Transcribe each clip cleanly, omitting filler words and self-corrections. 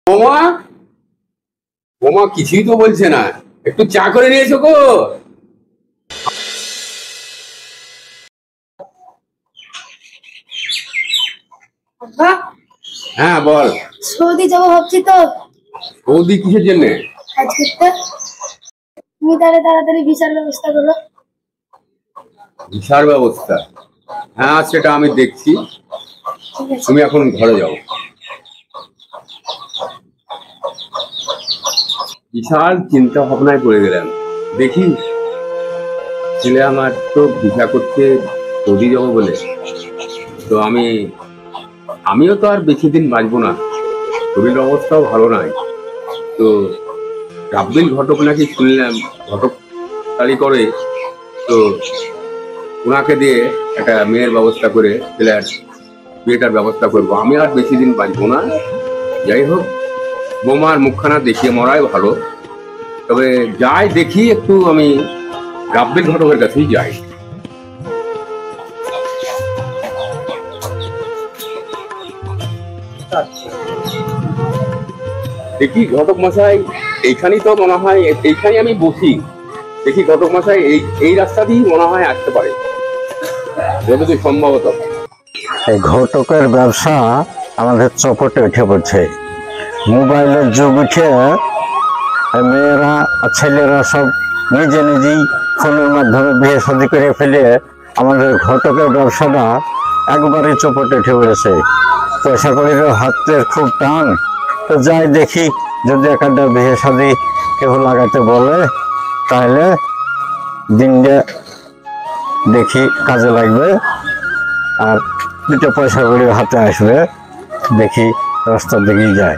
বোমা বোমা কিছুই তো বলছে না, একটু চা করে নিয়েছো গো? হ্যাঁ বল। সৌদি যাবো ভাবছি তো। সৌদি কিসের জন্য? আজকে তুমি তাহলে তাড়াতাড়ি ভিসার ব্যবস্থা করো। ভিসার ব্যবস্থা? হ্যাঁ সেটা আমি দেখছি, ঠিক আছে। তুমি এখন ঘরে যাও। বিশাল চিন্তা ভাবনায় পড়ে গেলাম। দেখি ছেলে আমার তো ভিসা করতে সৌদি যাবো বলে, তো আমিও তো আর বেশি দিন বাঁচবো না, শরীর অবস্থাও ভালো নয়। তো রাব্বিল ঘটক নাকি শুনলাম ঘটককারী করে, তো ওনাকে দিয়ে একটা মেয়ের ব্যবস্থা করে ছেলের বিয়েটার ব্যবস্থা করবো। আমি আর বেশি দিন বাঁচবো না। যাই হোক, বোমার মুখখানা দেখিয়ে মরাই ভালো। তবে যাই দেখি, একটু আমি রাব্বিল ঘটকের কাছেই যাই। দেখি ঘটক মশাই, এইখানেই তো মনে হয়, এইখানে আমি বসি। দেখি ঘটক মশাই এই রাস্তা দিয়েই মনে হয় আসতে পারে, যতদূর সম্ভবত। এই ঘটকের ব্যবসা আমাদের চপটে উঠে পড়ছে। মোবাইলের যুগ উঠে মেয়েরা ছেলেরা সব নিজে নিজেই ফোনের মাধ্যমে বিয়ে শাদী করে ফেলে আমাদের ঘটকের ব্যবসাটা একবারে চপটে উঠে পড়েছে। পয়সা কড়ির হাতের খুব টান। তো যাই দেখি, যদি একটা বিয়ে শাদী কেউ লাগাতে বলে তাহলে দিনটা দেখি কাজে লাগবে, আর দুটো পয়সা করে হাতে আসবে। দেখি রাস্তার দিকেই যায়।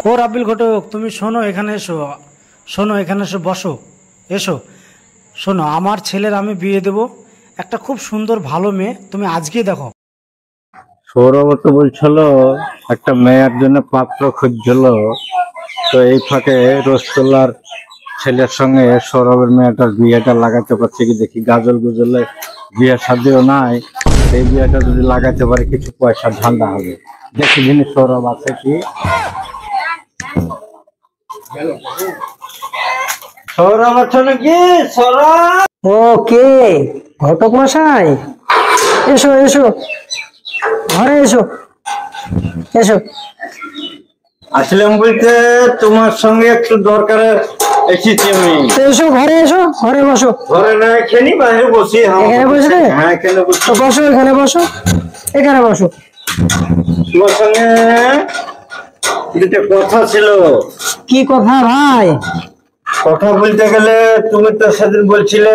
ও রাব্বিল ঘটক, তুমি শোনো, এখানে এসো। শোনো, এখানে এসো, বসো, এসো। শোনো, আমার ছেলের আমি বিয়ে দেব একটা খুব সুন্দর ভালো মেয়ে, তুমি আজকে দেখো। সৌরভ তো বলছিল একটা মেয়ের জন্য পাত্র খুঁজছিল। তো এই ফাঁকে রসগোল্লার ছেলের সঙ্গে সৌরভের মেয়েটার বিয়েটা লাগাতে পারছে কি দেখি। গাজল গুজলে বিয়ে শাদিও নাই, এই বিয়েটা যদি লাগাতে পারে কিছু পয়সা ধান্দা হবে। দেখি যিনি সৌরভ আছে কি। সৌরভ আছে নাকি? সৌরভ! ও কে? ঘটক মশাই, এসো এসো, ঘরে এসো, এসো। আসলাম বলতে তোমার সঙ্গে একটু দরকারে এসেছি আমি। এসো, ঘরে এসো, ঘরে বসো। ঘরে না খেলি বাইরে বসি। এখানে বসবে? হ্যাঁ, এখানে বসো। বসো, এখানে বসো, এখানে বসো। তোমার সঙ্গে দুটো কথা ছিল। কি কথা ভাই? কথা বলতে গেলে তুমি তো সেদিন বলছিলে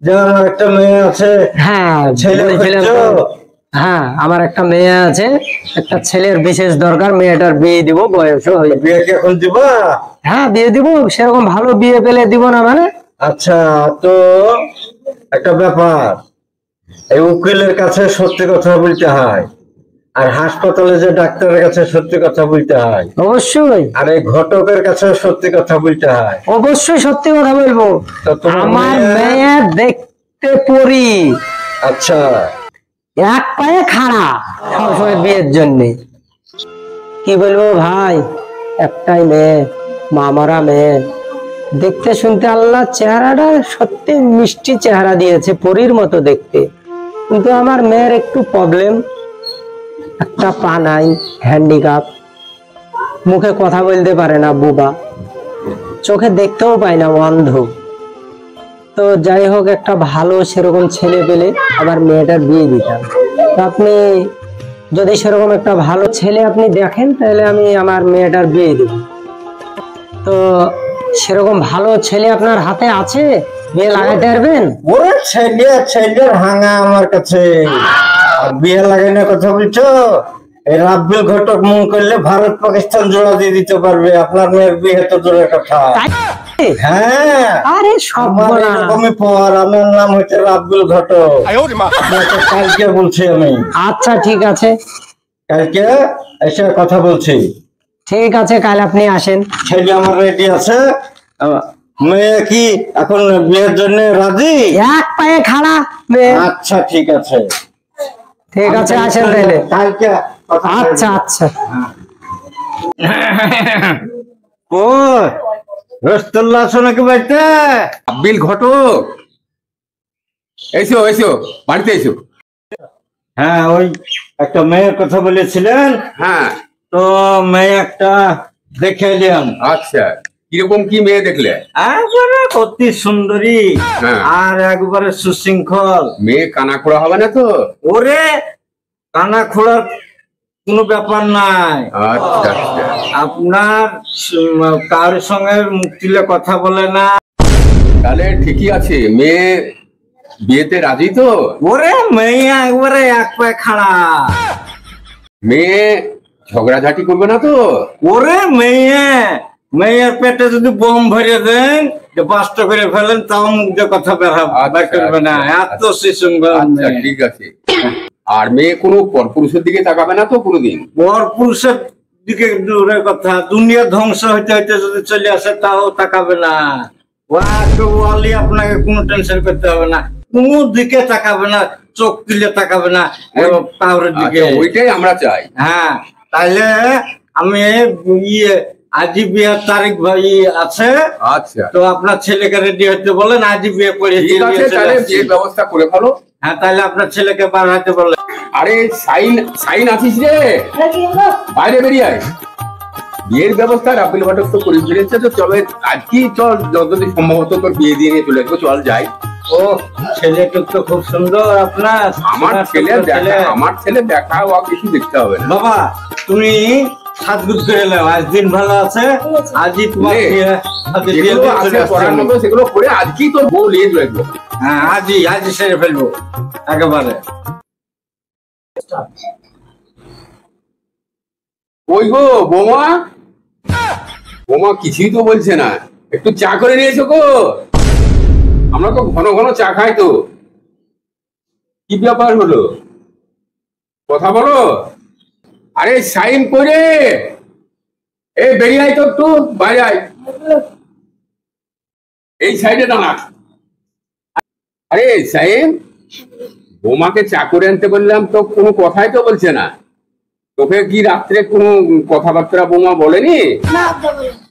যে আমার একটা মেয়ে আছে। হ্যাঁ, ছেলে বলেছিলাম হচ্ছে? তো। হ্যাঁ, আমার একটা মেয়ে আছে, একটা ছেলের বিশেষ দরকার, মেয়েটার বিয়ে দিব, বয়সও হয়ে। বিয়ে কি এখন দিবা? হ্যাঁ, বিয়ে দিব, সেরকম ভালো বিয়ে পেলে দিব না মানে? আচ্ছা, তো একটা ব্যাপার, এই উকিলের কাছে সত্যি কথা বলতে হয়, আর হাসপাতালে যে ডাক্তারের কাছে সত্যি কথা বলতে হয়, অবশ্যই। আর এই ঘটকের কাছে সত্যি কথা বলতে হয়। অবশ্যই সত্যি কথা বলবো। তো তোমার আমার মেয়ে- মেয়ে দেখতে পরি, আচ্ছা, এক পায়ে খাড়া, সবসময় বিয়ের জন্য। কি বলবো ভাই, একটাই মেয়ে, মামারা মেয়ে, দেখতে শুনতে আল্লাহ চেহারাটা সত্যি মিষ্টি চেহারা দিয়েছে, পরীর মতো দেখতে। কিন্তু আমার মেয়ের একটু প্রবলেম, একটা পা নাই, হ্যান্ডিক্যাপ, মুখে কথা বলতে পারে না, বুবা, চোখে দেখতেও পায় না, অন্ধ। তো যাই হোক, একটা ভালো সেরকম ছেলে পেলে আবার মেয়েটার বিয়ে দিতাম। তো আপনি যদি সেরকম একটা ভালো ছেলে আপনি দেখেন, তাহলে আমি আমার মেয়েটার বিয়ে দেব। তো সেরকম ভালো ছেলে আপনার হাতে আছে, বিয়ে লাগাতে পারবেন? ওরে ছেলের হাঙা আমার কাছে। আর বিয়ে লাগানোর কথা বলছো? এই রাব্বিল ঘটক মন করলে ভারত পাকিস্তান জোড়া দিয়ে দিতে পারবে। আপনার মেয়ের বিয়ে তো দূরের কথা। হ্যাঁ, আরে আমার সর্বনাশ! এরকমই পর। আমার নাম হচ্ছে রাব্বিল ঘটক। আপনাকে কালকে বলছি আমি। আচ্ছা ঠিক আছে, কালকে এসে কথা বলছি। ঠিক আছে, কাল আপনি আসেন। ছেলে আমার রেডি আছে। মেয়ে কি এখন বিয়ের জন্য রাজি? এক পায়ে খাড়া মেয়ে। আচ্ছা ঠিক আছে, ঠিক আছে, আসেন তাহলে। কালকে কথা আচ্ছা বলবো। আচ্ছা। হ্যাঁ। ও রসগোল্লা আছো নাকি বাড়িতে? রাব্বিল ঘটক, এসো এসো, বাড়িতে এসো। হ্যাঁ, ওই একটা মেয়ের কথা বলেছিলেন, হ্যাঁ তো মেয়ে একটা দেখে এলাম। আচ্ছা, কিরকম কি মেয়ে দেখলে? একবারে অতি সুন্দরী হ্যাঁ। আর একবারে সুশৃঙ্খল। মেয়ে কানাখোড়া হবে না তো? ওরে কানা খোড়ার কোনো ব্যাপার নাই। আচ্ছা আচ্ছা, আপনার কারোর সঙ্গে মুখ তুলে কথা বলে না। তাহলে ঠিকই আছে। মেয়ে বিয়েতে রাজি তো? ওরে মেয়ে একবারে এক পায়ে খাড়া। মেয়ে ঝগড়াঝাটি করবে না তো? ওরে মেয়ের পেটে যদি বোম ভরে দেন যে বাস্ট করে ফেলেন তাও মুখ দিয়ে কথা বের করবে না, এত সুশৃঙ্খল আচ্ছা মেয়ে। ঠিক আছে। আর মেয়ে কোনো পরপুরুষের দিকে তাকাবে না তো কোনোদিন? পর পুরুষের দিকে দূরের কথা, দুনিয়া ধ্বংস হইতে হইতে যদি চলে আসে তাও তাকাবে না। ওয়ালি আপনাকে কোনো টেনশন করতে হবে না, কোনো দিকে তাকাবে না, চোখ তুলে তাকাবে না কাউরের দিকে। আচ্ছা, ওইটাই আমরা চাই। হ্যাঁ, তাইলে আমি আজই বিয়ের তারিখ ভাই আছে, আচ্ছা তো আপনার ছেলেকে রেডি হতে বলেন, আজই বিয়ে পড়িয়ে ঠিক দিয়ে আছে, চলে তাহলে আসছি। বিয়ের ব্যবস্থা করে ফেলো। হ্যাঁ, তাহলে আপনার ছেলেকে বার হতে বলেন। আরে সাইন আছিস রে, এটা কি হলো? বাইরে বেরিয়ে আয়। বিয়ের ব্যবস্থা রাব্বিল ঘটক তো করে ফিরেছে, তো চলে আজকেই চল, যতদিন সম্ভবত তোর বিয়ে দিয়ে নিয়ে চলে আসবো। চল যাই। ও ছেলেটা তো খুব সুন্দর আপনার। আমার ছেলে দেখা ও কিছু দেখতে হবে না। বাবা তুমি সাজগুজ করে নাও, আজ দিন ভালো আছে, আজই তোমার নে, বিয়ে সাথে বিয়ে যেগুলো দিয়ে আছে চলে আসছি করার আমি। মতো সেগুলো করে আজকেই তোর বউ নিয়ে চলে আসবো। হ্যাঁ, আজই সেরে ফেলবো একেবারে। ওই গো বৌমা, বৌমা কিছুই তো বলছে না, একটু চা করে নিয়ে এসো গো। আমরা তো ঘন ঘন চা খাই তো। কি ব্যাপার হলো, কথা বলো। আরে সাইন করে এই বেরিয়ে আয় তো, একটু বাইরে আয়, এই সাইডে দাঁড়া। আরে সাইন, বৌমাকে চা করে আনতে বললাম তো কোনো কথাই তো বলছে না। তোকে কি রাত্রে কোনো কথাবার্তা বৌমা বলেনি? না আব্বা বলে না।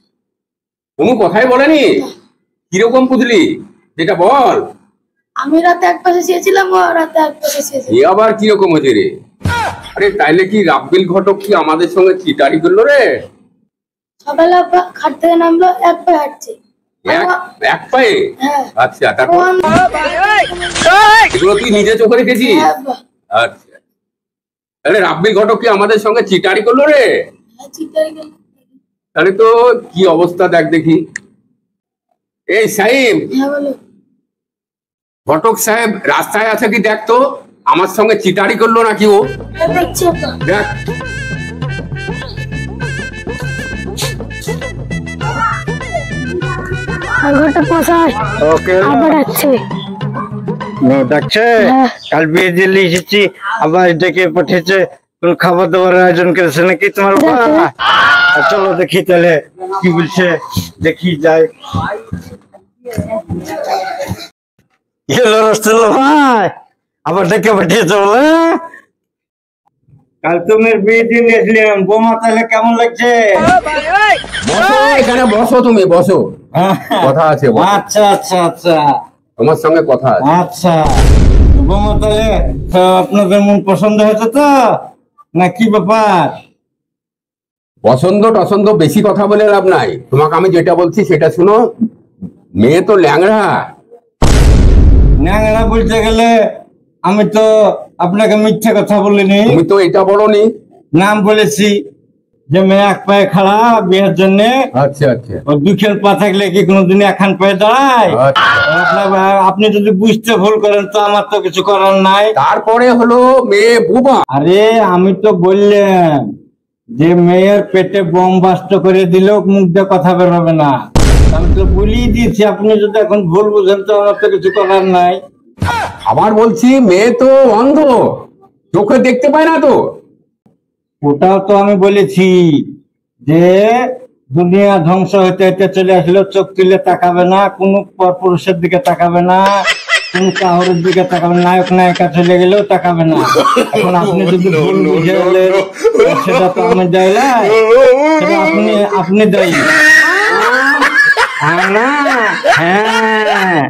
কোনো কথাই বলেনি? কিরকম বুঝলি যেটা বল। আমি রাতে এক পাশে শুয়েছিলাম, ও রাতে এক পাশে শুয়েছিল। এ আবার কিরকম হয়েছে রে? আরে তাইলে কি রাব্বিল ঘটক কি আমাদের সঙ্গে চিটারি করলো রে? সকালে আব্বা খাট থেকে নামলো, এক পায়ে হাঁটছে। এক পায়ে? হ্যাঁ। আচ্ছা, তারপর এগুলো তুই নিজে চোখে দেখেছিস? হ্যাঁ আব্বা। আচ্ছা, তাহলে রাব্বিল ঘটক কি আমাদের সঙ্গে চিটারি করলো রে? হ্যাঁ, চিৎকার করে। তাহলে তো কি অবস্থা দেখ দেখি। এই সাহেব, হ্যাঁ বলো। ঘটক সাহেব রাস্তায় আছে কি দেখ তো, আমার সঙ্গে চিটারি করলো নাকি ও। হ্যাঁ, দেখছি আব্বা। দেখ। আর ঘরটা পোষায় ওকে আবার ডাকছে। ডাকছে, হ্যাঁ। কাল বিয়ে দিয়ে এসেছি, আবার ডেকে পাঠিয়েছে, কোন খাবার দাবার আয়োজন করেছে নাকি তোমার বাবা? চলো দেখি তাহলে কি বলছে, দেখি যাই। রসগোল্লা ভাই আবার ডেকে পাঠিয়েছে বলে? কাল তুমি বিয়ে দিয়ে নিয়েছিলাম, বোমা তাহলে কেমন লাগছে? বসো, এখানে বসো, তুমি বসো, কথা আছে, বসো। আচ্ছা আচ্ছা আচ্ছা তোমার সঙ্গে কথা আছে। আচ্ছা, বোমা তাহলে আপনাদের মন পছন্দ হয়েছে তো, না কি ব্যাপার? পছন্দ টছন্দ বেশি কথা বলে লাভ নাই। তোমাকে আমি যেটা বলছি সেটা শুনো। মেয়ে তো ল্যাংড়া। ন্যাংরা বলতে গেলে আমি তো আপনাকে মিথ্যে কথা বলিনি, তুমি তো এটা বলনি। নাম বলেছি যে মেয়ে এক পায়ে খাড়া বিয়ের জন্য। আচ্ছা আচ্ছা ও দুঃখের পা থাকলে কি কোনোদিন একখান পায়ে দাঁড়ায়? আচ্ছা। আপনি যদি বুঝতে ভুল করেন তো আমার তো কিছু করার নাই। তারপরে হলো মেয়ে বুবা। আরে আমি তো বললাম যে মেয়ের পেটে বোম বাস্ট করে দিলেও মুখ দিয়ে কথা বের হবে না। আমি তো বলেই দিয়েছি, আপনি যদি এখন ভুল বুঝেন তো আমার তো কিছু করার নাই। আবার বলছি মেয়ে তো অন্ধ, চোখে দেখতে পায় না তো। ওটাও তো আমি বলেছি যে দুনিয়া ধ্বংস হইতে হইতে চলে আসলো, চোখ তুলে তাকাবে না, কোনো পরপুরুষের দিকে তাকাবে না, কোন কাহরের দিকে তাকাবেন, নায়ক নায়িকা চলে গেলেও তাকাবে না। এখন আপনি যদি ভুল বুঝে গেলেন সেটা তো আমি দায়ী নয়, সেটা আপনি দায়ী। হ্যাঁ না, হ্যাঁ।